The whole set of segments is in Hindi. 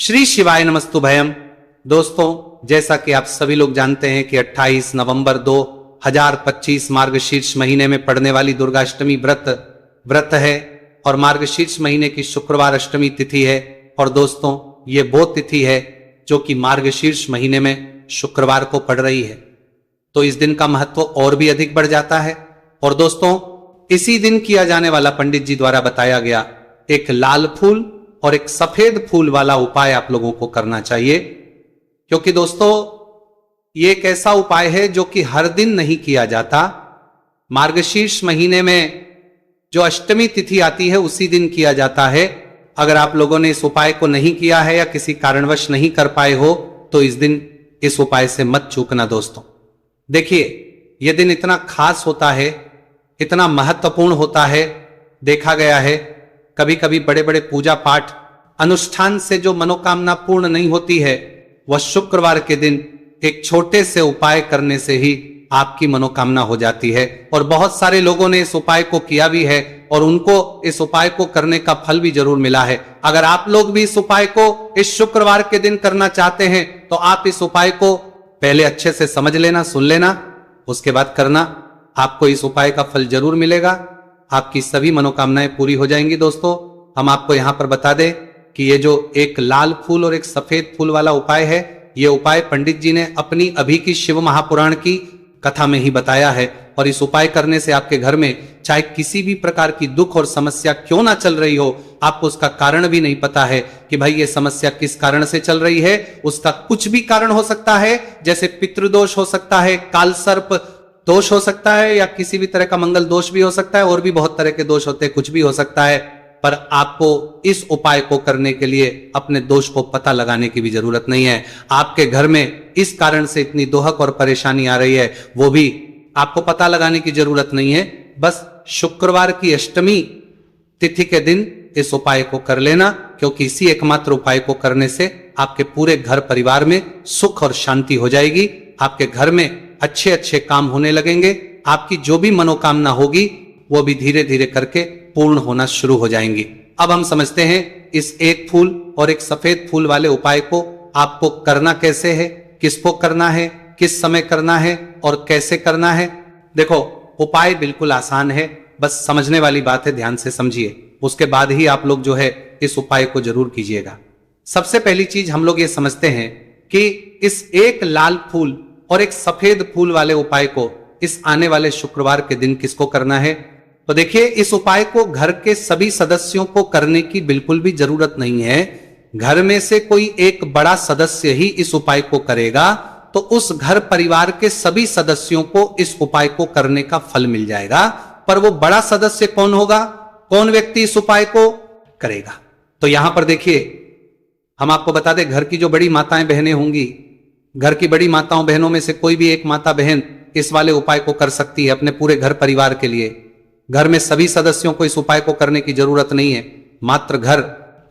श्री शिवाय नमस्तुभयम। दोस्तों, जैसा कि आप सभी लोग जानते हैं कि 28 नवंबर 2025 मार्गशीर्ष महीने में पड़ने वाली दुर्गाष्टमी व्रत है और मार्गशीर्ष महीने की शुक्रवार अष्टमी तिथि है। और दोस्तों, ये वो तिथि है जो कि मार्गशीर्ष महीने में शुक्रवार को पड़ रही है, तो इस दिन का महत्व और भी अधिक बढ़ जाता है। और दोस्तों, इसी दिन किया जाने वाला पंडित जी द्वारा बताया गया एक लाल फूल और एक सफेद फूल वाला उपाय आप लोगों को करना चाहिए, क्योंकि दोस्तों ये एक ऐसा उपाय है जो कि हर दिन नहीं किया जाता। मार्गशीर्ष महीने में जो अष्टमी तिथि आती है उसी दिन किया जाता है। अगर आप लोगों ने इस उपाय को नहीं किया है या किसी कारणवश नहीं कर पाए हो तो इस दिन इस उपाय से मत चूकना। दोस्तों देखिए, यह दिन इतना खास होता है, इतना महत्वपूर्ण होता है। देखा गया है कभी कभी बड़े बड़े पूजा पाठ अनुष्ठान से जो मनोकामना पूर्ण नहीं होती है, वह शुक्रवार के दिन एक छोटे से उपाय करने से ही आपकी मनोकामना हो जाती है। और बहुत सारे लोगों ने इस उपाय को किया भी है और उनको इस उपाय को करने का फल भी जरूर मिला है। अगर आप लोग भी इस उपाय को इस शुक्रवार के दिन करना चाहते हैं तो आप इस उपाय को पहले अच्छे से समझ लेना, सुन लेना, उसके बाद करना। आपको इस उपाय का फल जरूर मिलेगा, आपकी सभी मनोकामनाएं पूरी हो जाएंगी। दोस्तों, हम आपको यहां पर बता दें कि ये जो एक लाल फूल और एक सफेद फूल वाला उपाय है, ये उपाय पंडित जी ने अपनी अभी की शिव महापुराण की कथा में ही बताया है। और इस उपाय करने से आपके घर में चाहे किसी भी प्रकार की दुख और समस्या क्यों ना चल रही हो, आपको उसका कारण भी नहीं पता है कि भाई ये समस्या किस कारण से चल रही है, उसका कुछ भी कारण हो सकता है। जैसे पितृदोष हो सकता है, काल सर्प दोष हो सकता है, या किसी भी तरह का मंगल दोष भी हो सकता है, और भी बहुत तरह के दोष होते हैं, कुछ भी हो सकता है। पर आपको इस उपाय को करने के लिए अपने दोष को पता लगाने की भी जरूरत नहीं है। आपके घर में इस कारण से इतनी दोहक और परेशानी आ रही है, वो भी आपको पता लगाने की जरूरत नहीं है। बस शुक्रवार की अष्टमी तिथि के दिन इस उपाय को कर लेना, क्योंकि इसी एकमात्र उपाय को करने से आपके पूरे घर परिवार में सुख और शांति हो जाएगी। आपके घर में अच्छे अच्छे काम होने लगेंगे। आपकी जो भी मनोकामना होगी वो भी धीरे धीरे करके पूर्ण होना शुरू हो जाएंगी। अब हम समझते हैं इस एक फूल और एक सफेद फूल वाले उपाय को आपको करना कैसे है, किसको करना है, किस समय करना है और कैसे करना है। देखो, उपाय बिल्कुल आसान है, बस समझने वाली बात है, ध्यान से समझिए। उसके बाद ही आप लोग जो है इस उपाय को जरूर कीजिएगा। सबसे पहली चीज हम लोग ये समझते हैं कि इस एक लाल फूल और एक सफेद फूल वाले उपाय को इस आने वाले शुक्रवार के दिन किसको करना है। तो देखिए, इस उपाय को घर के सभी सदस्यों को करने की बिल्कुल भी जरूरत नहीं है। घर में से कोई एक बड़ा सदस्य ही इस उपाय को करेगा तो उस घर परिवार के सभी सदस्यों को इस उपाय को करने का फल मिल जाएगा। पर वो बड़ा सदस्य कौन होगा, कौन व्यक्ति इस उपाय को करेगा? तो यहां पर देखिए, हम आपको बता दें, घर की जो बड़ी माताएं बहनें होंगी, घर की बड़ी माताओं बहनों में से कोई भी एक माता बहन इस वाले उपाय को कर सकती है अपने पूरे घर परिवार के लिए। घर में सभी सदस्यों को इस उपाय को करने की जरूरत नहीं है। मात्र घर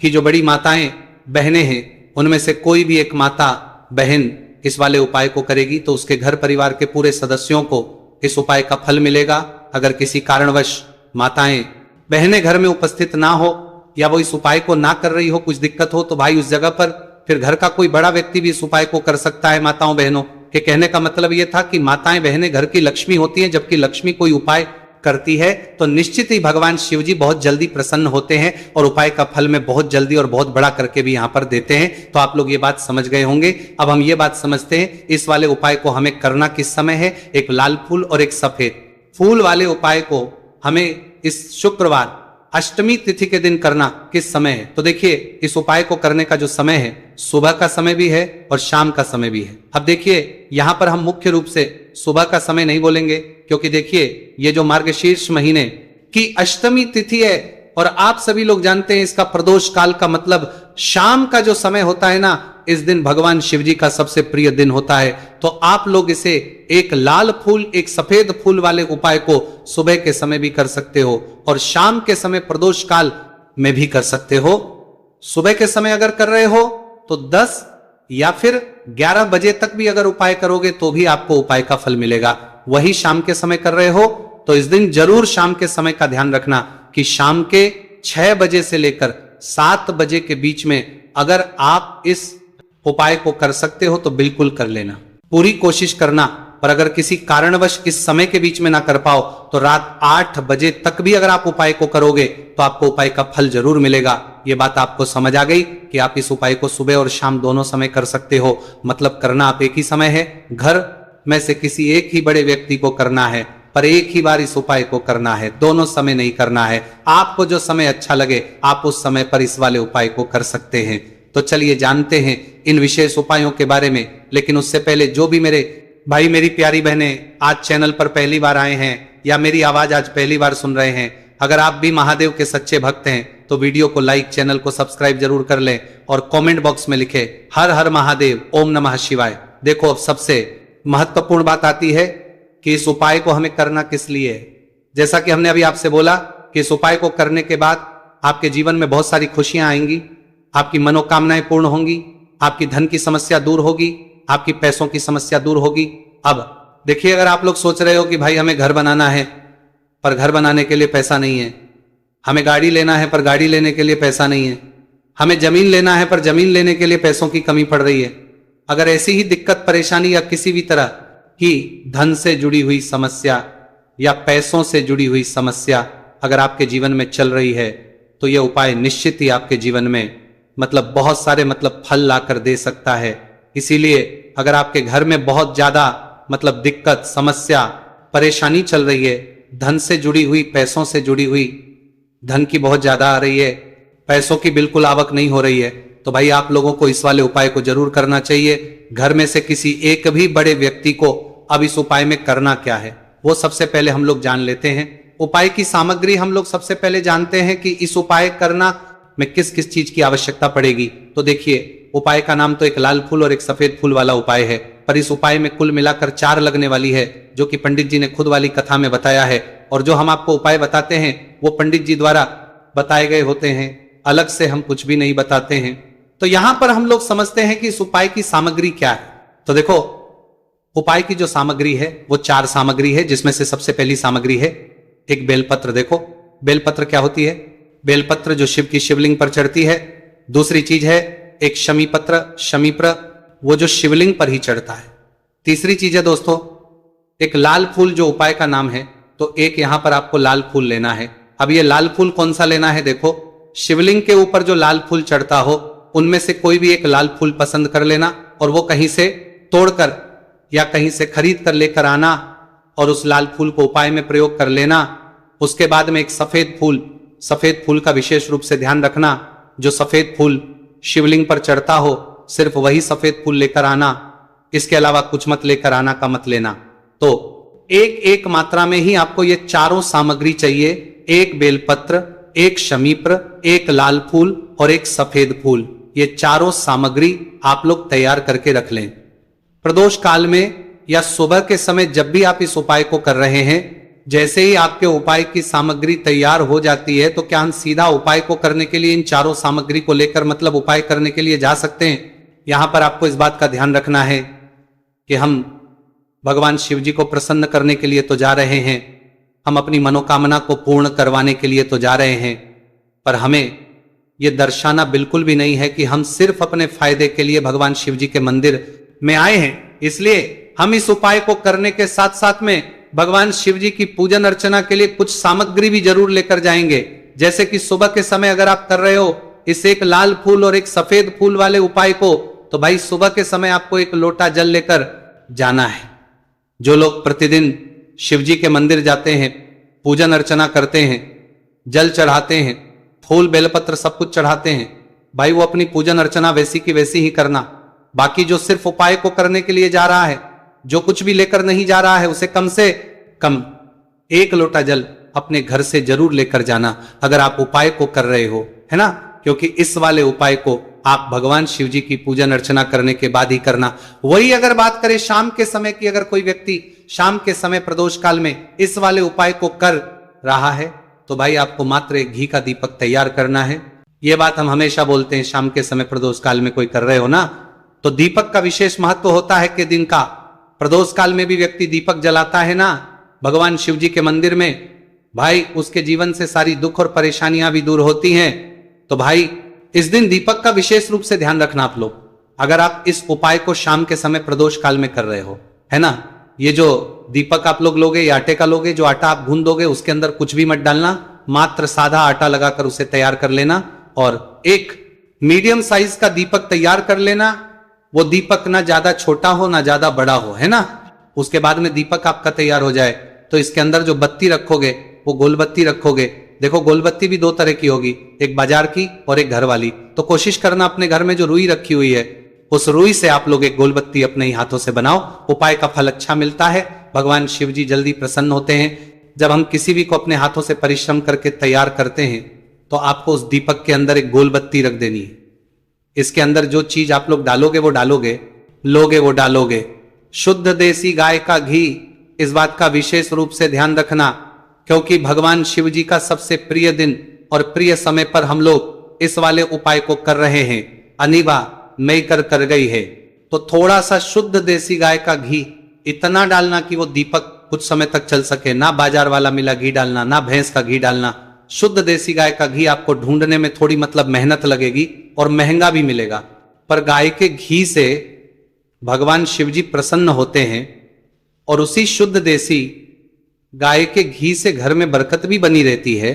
की जो बड़ी माताएं बहनें हैं उनमें से कोई भी एक माता बहन इस वाले उपाय को करेगी तो उसके घर परिवार के पूरे सदस्यों को इस उपाय का फल मिलेगा। अगर किसी कारणवश माताएं बहनें घर में उपस्थित ना हो या वो इस उपाय को ना कर रही हो, कुछ दिक्कत हो, तो भाई उस जगह पर फिर घर का कोई बड़ा व्यक्ति भी इस उपाय को कर सकता है। माताओं बहनों के कहने का मतलब यह था कि माताएं बहनें घर की लक्ष्मी होती हैं, जबकि लक्ष्मी कोई उपाय करती है तो निश्चित ही भगवान शिव जी बहुत जल्दी प्रसन्न होते हैं और उपाय का फल में बहुत जल्दी और बहुत बड़ा करके भी यहां पर देते हैं। तो आप लोग ये बात समझ गए होंगे। अब हम ये बात समझते हैं इस वाले उपाय को हमें करना किस समय है। एक लाल फूल और एक सफेद फूल वाले उपाय को हमें इस शुक्रवार अष्टमी तिथि के दिन करना किस समय है। तो देखिए, इस उपाय को करने का जो समय है, सुबह का समय भी है और शाम का समय भी है। अब देखिए, यहां पर हम मुख्य रूप से सुबह का समय नहीं बोलेंगे, क्योंकि देखिए ये जो मार्गशीर्ष महीने की अष्टमी तिथि है और आप सभी लोग जानते हैं इसका प्रदोष काल का मतलब शाम का जो समय होता है ना, इस दिन भगवान शिव जी का सबसे प्रिय दिन होता है। तो आप लोग इसे एक लाल फूल एक सफेद फूल वाले उपाय को सुबह के समय भी कर सकते हो और शाम के समय प्रदोष काल में भी कर सकते हो। सुबह के समय अगर कर रहे हो तो 10 या फिर 11 बजे तक भी अगर उपाय करोगे तो भी आपको उपाय का फल मिलेगा। वही शाम के समय कर रहे हो तो इस दिन जरूर शाम के समय का ध्यान रखना कि शाम के 6 बजे से लेकर 7 बजे के बीच में अगर आप इस उपाय को कर सकते हो तो बिल्कुल कर लेना, पूरी कोशिश करना। पर अगर किसी कारणवश इस समय के बीच में ना कर पाओ तो रात 8 बजे तक भी अगर आप उपाय को करोगे तो आपको उपाय का फल जरूर मिलेगा। ये बात आपको समझ आ गई कि आप इस उपाय को सुबह और शाम दोनों समय कर सकते हो। मतलब करना आप एक ही समय है, घर में से किसी एक ही बड़े व्यक्ति को करना है, पर एक ही बार इस उपाय को करना है, दोनों समय नहीं करना है। आपको जो समय अच्छा लगे आप उस समय पर इस वाले उपाय को कर सकते हैं। तो चलिए जानते हैं इन विशेष उपायों के बारे में। लेकिन उससे पहले जो भी मेरे भाई मेरी प्यारी बहनें आज चैनल पर पहली बार आए हैं या मेरी आवाज आज पहली बार सुन रहे हैं, अगर आप भी महादेव के सच्चे भक्त हैं तो वीडियो को लाइक, चैनल को सब्सक्राइब जरूर कर लें और कमेंट बॉक्स में लिखे हर हर महादेव, ओम नमः शिवाय। देखो अब सबसे महत्वपूर्ण बात आती है कि इस उपाय को हमें करना किस लिए है। जैसा कि हमने अभी आपसे बोला कि इस उपाय को करने के बाद आपके जीवन में बहुत सारी खुशियां आएंगी, आपकी मनोकामनाएं पूर्ण होंगी, आपकी धन की समस्या दूर होगी, आपकी पैसों की समस्या दूर होगी। अब देखिए, अगर आप लोग सोच रहे हो कि भाई हमें घर बनाना है पर घर बनाने के लिए पैसा नहीं है, हमें गाड़ी लेना है पर गाड़ी लेने के लिए पैसा नहीं है, हमें जमीन लेना है पर जमीन लेने के लिए पैसों की कमी पड़ रही है, अगर ऐसी ही दिक्कत परेशानी या किसी भी तरह की धन से जुड़ी हुई समस्या या पैसों से जुड़ी हुई समस्या अगर आपके जीवन में चल रही है तो यह उपाय निश्चित ही आपके जीवन में बहुत सारे फल लाकर दे सकता है। इसीलिए अगर आपके घर में बहुत ज्यादा दिक्कत, समस्या, परेशानी चल रही है, धन से जुड़ी हुई, पैसों से जुड़ी हुई, धन की बहुत ज्यादा आ रही है, पैसों की बिल्कुल आवक नहीं हो रही है, तो भाई आप लोगों को इस वाले उपाय को जरूर करना चाहिए। घर में से किसी एक भी बड़े व्यक्ति को अब इस उपाय में करना क्या है वो सबसे पहले हम लोग जान लेते हैं। उपाय की सामग्री हम लोग सबसे पहले जानते हैं कि इस उपाय करना में किस किस चीज की आवश्यकता पड़ेगी। तो देखिए, उपाय का नाम तो एक लाल फूल और एक सफेद फूल वाला उपाय है, पर इस उपाय में कुल मिलाकर 4 लगने वाली है, जो कि पंडित जी ने खुद वाली कथा में बताया है। और जो हम आपको उपाय बताते हैं वो पंडित जी द्वारा बताए गए होते हैं, अलग से हम कुछ भी नहीं बताते हैं। तो यहां पर हम लोग समझते हैं कि इस उपाय की सामग्री क्या है। तो देखो, उपाय की जो सामग्री है वो 4 सामग्री है, जिसमें से सबसे पहली सामग्री है एक बेलपत्र। देखो, बेलपत्र क्या होती है? बेलपत्र जो शिव की शिवलिंग पर चढ़ती है। दूसरी चीज है एक शमीपत्र, शमीप्र, वो जो शिवलिंग पर ही चढ़ता है। तीसरी चीज है दोस्तों एक लाल फूल, जो उपाय का नाम है। तो एक यहां पर आपको लाल फूल लेना है। अब ये लाल फूल कौन सा लेना है? देखो, शिवलिंग के ऊपर जो लाल फूल चढ़ता हो उनमें से कोई भी एक लाल फूल पसंद कर लेना और वो कहीं से तोड़कर या कहीं से खरीद कर लेकर आना और उस लाल फूल को उपाय में प्रयोग कर लेना। उसके बाद में एक सफेद फूल का विशेष रूप से ध्यान रखना, जो सफेद फूल शिवलिंग पर चढ़ता हो सिर्फ वही सफेद फूल लेकर आना, इसके अलावा कुछ मत लेकर आना का मत लेना। तो एक एक मात्रा में ही आपको ये चारों सामग्री चाहिए, एक बेलपत्र, एक शमीप्र, एक लाल फूल और एक सफेद फूल। ये चारों सामग्री आप लोग तैयार करके रख लें। प्रदोष काल में या सुबह के समय जब भी आप इस उपाय को कर रहे हैं, जैसे ही आपके उपाय की सामग्री तैयार हो जाती है तो क्या हम सीधा उपाय को करने के लिए इन चारों सामग्री को लेकर उपाय करने के लिए जा सकते हैं? यहां पर आपको इस बात का ध्यान रखना है कि हम भगवान शिव जी को प्रसन्न करने के लिए तो जा रहे हैं, हम अपनी मनोकामना को पूर्ण करवाने के लिए तो जा रहे हैं, पर हमें यह दर्शाना बिल्कुल भी नहीं है कि हम सिर्फ अपने फायदे के लिए भगवान शिव जी के मंदिर में आए हैं। इसलिए हम इस उपाय को करने के साथ साथ में भगवान शिव जी की पूजन अर्चना के लिए कुछ सामग्री भी जरूर लेकर जाएंगे। जैसे कि सुबह के समय अगर आप कर रहे हो इस एक लाल फूल और एक सफेद फूल वाले उपाय को, तो भाई सुबह के समय आपको एक लोटा जल लेकर जाना है। जो लोग प्रतिदिन शिव जी के मंदिर जाते हैं, पूजन अर्चना करते हैं, जल चढ़ाते हैं, फूल बेलपत्र सब कुछ चढ़ाते हैं, भाई वो अपनी पूजन अर्चना वैसी की वैसी ही करना। बाकी जो सिर्फ उपाय को करने के लिए जा रहा है, जो कुछ भी लेकर नहीं जा रहा है, उसे कम से कम 1 लोटा जल अपने घर से जरूर लेकर जाना अगर आप उपाय को कर रहे हो, है ना? क्योंकि इस वाले उपाय को आप भगवान शिव जी की पूजन अर्चना करने के बाद ही करना। वही अगर बात करें शाम के समय की, अगर कोई व्यक्ति शाम के समय प्रदोष काल में इस वाले उपाय को कर रहा है तो भाई आपको मात्र एक घी का दीपक तैयार करना है। यह बात हम हमेशा बोलते हैं, शाम के समय प्रदोष काल में कोई कर रहे हो ना, तो दीपक का विशेष महत्व होता है कि दिन का प्रदोष काल में भी व्यक्ति दीपक जलाता है ना भगवान शिव जी के मंदिर में, भाई उसके जीवन से सारी दुख और परेशानियां भी दूर होती हैं। तो भाई इस दिन दीपक का विशेष रूप से ध्यान रखना आप लोग। अगर आप इस उपाय को शाम के समय प्रदोष काल में कर रहे हो, है ना, ये जो दीपक आप लोग लोगे, ये आटे का लोगे, जो आटा आप गूंद दोगे उसके अंदर कुछ भी मत डालना, मात्र सादा आटा लगाकर उसे तैयार कर लेना और एक मीडियम साइज का दीपक तैयार कर लेना। वो दीपक ना ज्यादा छोटा हो ना ज्यादा बड़ा हो, है ना। उसके बाद में दीपक आपका तैयार हो जाए तो इसके अंदर जो बत्ती रखोगे वो गोल बत्ती रखोगे। देखो गोल बत्ती भी दो तरह की होगी, एक बाजार की और एक घर वाली। तो कोशिश करना अपने घर में जो रुई रखी हुई है उस रुई से आप लोग एक गोल बत्ती अपने ही हाथों से बनाओ। उपाय का फल अच्छा मिलता है, भगवान शिव जी जल्दी प्रसन्न होते हैं। जब हम किसी भी को अपने हाथों से परिश्रम करके तैयार करते हैं तो आपको उस दीपक के अंदर एक गोल बत्ती रख देनी है। इसके अंदर जो चीज आप लोग डालोगे वो डालोगे, लोगे वो डालोगे। शुद्ध देसी गाय का घी, इस बात का विशेष रूप से ध्यान रखना, क्योंकि भगवान शिव जी का सबसे प्रिय दिन और प्रिय समय पर हम लोग इस वाले उपाय को कर रहे हैं। अनिवा मई कर गई है तो थोड़ा सा शुद्ध देसी गाय का घी इतना डालना कि वो दीपक कुछ समय तक चल सके। ना बाजार वाला मिला घी डालना, ना भैंस का घी डालना। शुद्ध देसी गाय का घी आपको ढूंढने में थोड़ी मतलब मेहनत लगेगी और महंगा भी मिलेगा, पर गाय के घी से भगवान शिव जी प्रसन्न होते हैं और उसी शुद्ध देसी गाय के घी से घर में बरकत भी बनी रहती है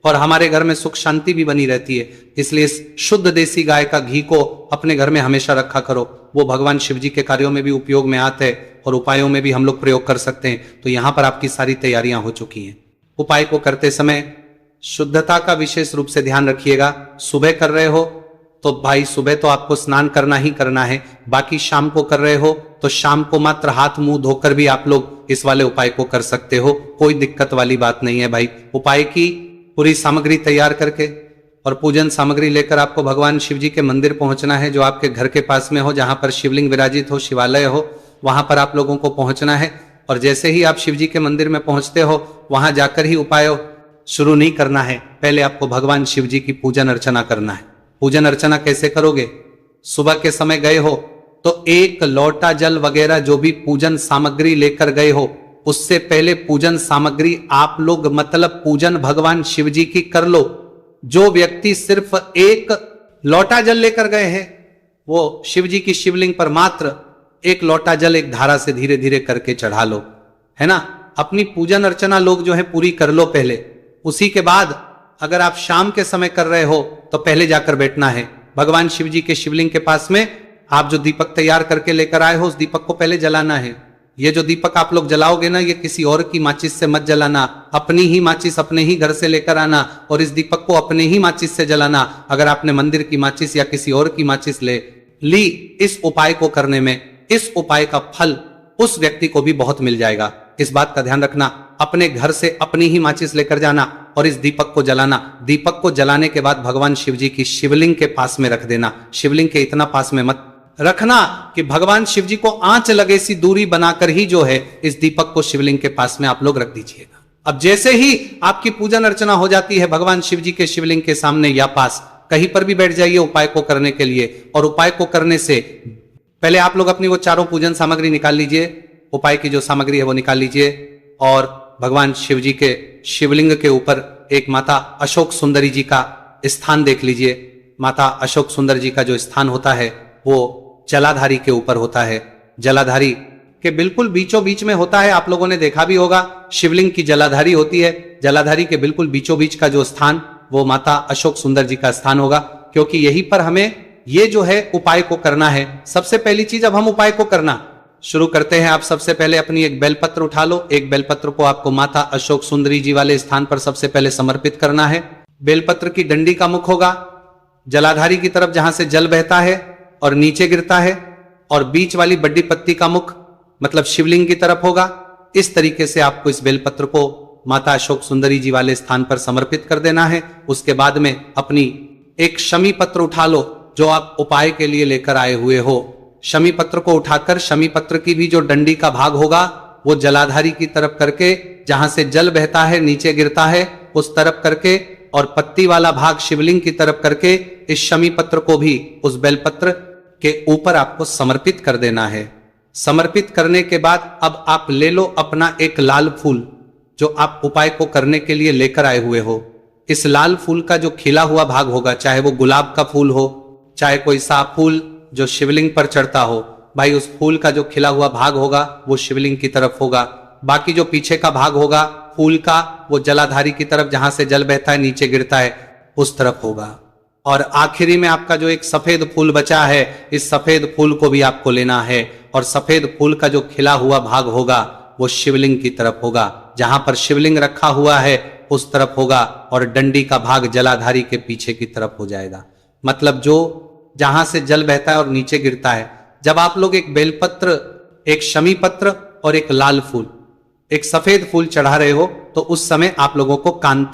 और हमारे घर में सुख शांति भी बनी रहती है। इसलिए इस शुद्ध देसी गाय का घी को अपने घर में हमेशा रखा करो। वो भगवान शिव जी के कार्यों में भी उपयोग में आते हैं और उपायों में भी हम लोग प्रयोग कर सकते हैं। तो यहां पर आपकी सारी तैयारियां हो चुकी हैं। उपाय को करते समय शुद्धता का विशेष रूप से ध्यान रखिएगा। सुबह कर रहे हो तो भाई सुबह तो आपको स्नान करना ही करना है, बाकी शाम को कर रहे हो तो शाम को मात्र हाथ मुंह धोकर भी आप लोग इस वाले उपाय को कर सकते हो। कोई दिक्कत वाली बात नहीं है भाई। उपाय की पूरी सामग्री तैयार करके और पूजन सामग्री लेकर आपको भगवान शिव जी के मंदिर पहुंचना है, जो आपके घर के पास में हो, जहां पर शिवलिंग विराजित हो, शिवालय हो, वहां पर आप लोगों को पहुंचना है। और जैसे ही आप शिव जी के मंदिर में पहुंचते हो वहां जाकर ही उपाय शुरू नहीं करना है, पहले आपको भगवान शिव जी की पूजन अर्चना करना है। पूजन अर्चना कैसे करोगे? सुबह के समय गए हो तो एक लोटा जल वगैरह जो भी पूजन सामग्री लेकर गए हो, उससे पहले पूजन सामग्री आप लोग मतलब पूजन भगवान शिव जी की कर लो। जो व्यक्ति सिर्फ एक लोटा जल लेकर गए हैं वो शिव जी की शिवलिंग पर मात्र एक लोटा जल एक धारा से धीरे धीरे करके चढ़ा लो, है ना। अपनी पूजन अर्चना लोग जो है पूरी कर लो पहले। उसी के बाद अगर आप शाम के समय कर रहे हो तो पहले जाकर बैठना है भगवान शिव जी के शिवलिंग के पास में। आप जो दीपक तैयार करके लेकर आए हो उस दीपक को पहले जलाना है। ये जो दीपक आप लोग जलाओगे ना, ये किसी और की माचिस से मत जलाना, अपनी ही माचिस अपने ही घर से लेकर आना और इस दीपक को अपने ही माचिस से जलाना। अगर आपने मंदिर की माचिस या किसी और की माचिस ले ली इस उपाय को करने में, इस उपाय का फल उस व्यक्ति को भी बहुत मिल जाएगा। इस बात का ध्यान रखना, अपने घर से अपनी ही माचिस लेकर जाना और इस दीपक को जलाना। दीपक को जलाने के बाद भगवान शिव जी की शिवलिंग के पास में रख देना। शिवलिंग के इतना पास में मत रखना कि भगवान शिव जी को आंच लगे सी दूरी बनाकर ही जो है इस दीपक को शिवलिंग के पास में आप लोग रख दीजिएगा। अब जैसे ही आपकी पूजन अर्चना हो जाती है भगवान शिव जी के शिवलिंग के सामने या पास कहीं पर भी बैठ जाइए उपाय को करने के लिए। और उपाय को करने से पहले आप लोग अपनी वो चारों पूजन सामग्री निकाल लीजिए, उपाय की जो सामग्री है वो निकाल लीजिए और भगवान शिव जी के शिवलिंग के ऊपर एक माता अशोक सुंदरी जी का स्थान देख लीजिए। माता अशोक सुंदर जी का जो स्थान होता है वो जलाधारी के ऊपर होता है। जलाधारी के बिल्कुल बीचों बीच में होता है। आप लोगों ने देखा भी होगा शिवलिंग की जलाधारी होती है। जलाधारी के बिल्कुल बीचों बीच का जो स्थान वो माता अशोक सुंदर जी का स्थान होगा, क्योंकि यहीं पर हमें ये जो है उपाय को करना है। सबसे पहली चीज अब हम उपाय को करना शुरू करते हैं। आप सबसे पहले अपनी एक बेलपत्र उठा लो। एक बेलपत्र को आपको माता अशोक सुंदरी जी वाले स्थान पर सबसे पहले समर्पित करना है। बेलपत्र की डंडी का मुख होगा जलाधारी की तरफ जहां से जल बहता है और नीचे गिरता है, और बीच वाली बड्डी पत्ती का मुख मतलब शिवलिंग की तरफ होगा। इस तरीके से आपको इस बेलपत्र को माता अशोक सुंदरी जी वाले स्थान पर समर्पित कर देना है। उसके बाद में अपनी एक शमी पत्र उठा लो जो आप उपाय के लिए लेकर आए हुए हो। शमी पत्र को उठाकर शमी पत्र की भी जो डंडी का भाग होगा वो जलाधारी की तरफ करके जहां से जल बहता है नीचे गिरता है उस तरफ करके, और पत्ती वाला भाग शिवलिंग की तरफ करके इस शमी पत्र को भी उस बेलपत्र के ऊपर आपको समर्पित कर देना है। समर्पित करने के बाद अब आप ले लो अपना एक लाल फूल जो आप उपाय को करने के लिए लेकर आए हुए हो। इस लाल फूल का जो खिला हुआ भाग होगा, चाहे वो गुलाब का फूल हो, चाहे कोई सा फूल जो शिवलिंग पर चढ़ता हो, भाई उस फूल का जो खिला हुआ भाग होगा वो शिवलिंग की तरफ होगा। बाकी जो पीछे का भाग होगा फूल का, वो जलाधारी की तरफ, जहां से जल बहता है नीचे गिरता है, उस तरफ होगा। और आखिरी में आपका जो एक सफेद फूल बचा है, इस सफेद फूल को भी आपको लेना है, और सफेद फूल का जो खिला हुआ भाग होगा वो शिवलिंग की तरफ होगा, जहां पर शिवलिंग रखा हुआ है उस तरफ होगा, और डंडी का भाग जलाधारी के पीछे की तरफ हो जाएगा। मतलब जो जहां से जल बहता है और नीचे गिरता है। जब आप लोग एक बेलपत्र, एक शमी पत्र और एक लाल फूल, एक सफेद फूल चढ़ा रहे हो, तो उस समय आप लोगों को कांता